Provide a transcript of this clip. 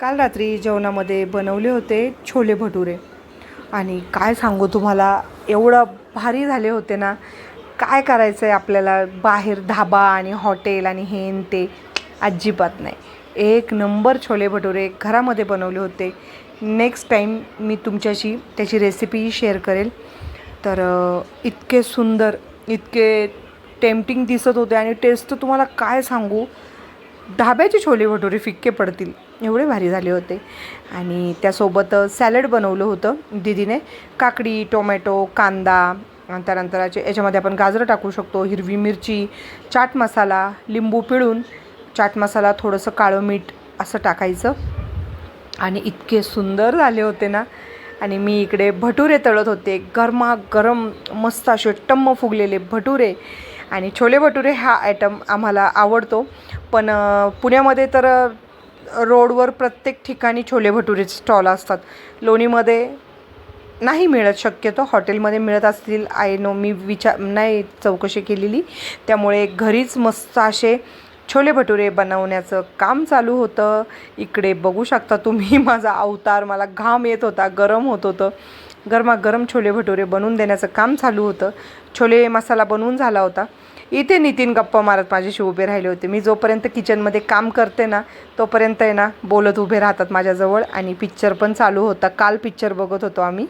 काल रात्री जेवणामध्ये बनवले होते छोले भटुरे आणि काय सांगू तुम्हाला, एवढं भारी झाले होते ना. काय करायचं आहे आपल्याला, बाहेर धाबा आणि हॉटेल आणि हे न ते अजिबात नाही. एक नंबर छोले भटुरे घरामध्ये बनवले होते. नेक्स्ट टाईम मी तुमच्याशी त्याची रेसिपी शेअर करेल. तर इतके सुंदर, इतके टेम्पटिंग दिसत होते आणि टेस्ट तर तुम्हाला काय सांगू, ढाब्याचे छोले भटुरे फिक्के पडतील एवढे भारी झाले होते. आणि त्यासोबत सॅलड बनवलं होतं दीदीने. काकडी, टोमॅटो, कांदा, आणि त्यानंतर याच्यामध्ये आपण गाजरं टाकू शकतो, हिरवी मिरची, चाट मसाला, लिंबू पिळून, चाट मसाला, थोडंसं काळं मीठ असं टाकायचं. आणि इतके सुंदर झाले होते ना. आणि मी इकडे भटुरे तळत होते, गरमागरम मस्त असे टम्म फुगलेले भटुरे. आणि छोले भटुरे हा आयटम आम्हाला आवडतो, पण पुण्यामध्ये तर रोडवर प्रत्येक ठिकाणी छोले भटुरे स्टॉल असतात. लोणीमध्ये नाही मिळत, शक्यतो हॉटेलमध्ये मिळत असतील, आय नो, मी नाही चौकशी केलेली. त्यामुळे घरीच मस्त असे छोले भटुरे बनवण्याचं काम चालू होतं. इकडे बघू शकता तुम्ही माझा अवतार, मला घाम येत होता, गरम होत होतं. गरमागरम छोले भटुरे बनवून देण्याचं काम चालू होतं. छोले मसाला बनवून झाला होता. इथे नितीन गप्पा मारत माझ्याशी उभे राहिले होते. मी जोपर्यंत किचनमध्ये काम करते ना, तोपर्यंत आहे ना बोलत उभे राहतात माझ्याजवळ. आणि पिक्चर पण चालू होता. काल पिक्चर बघत होतो आम्ही.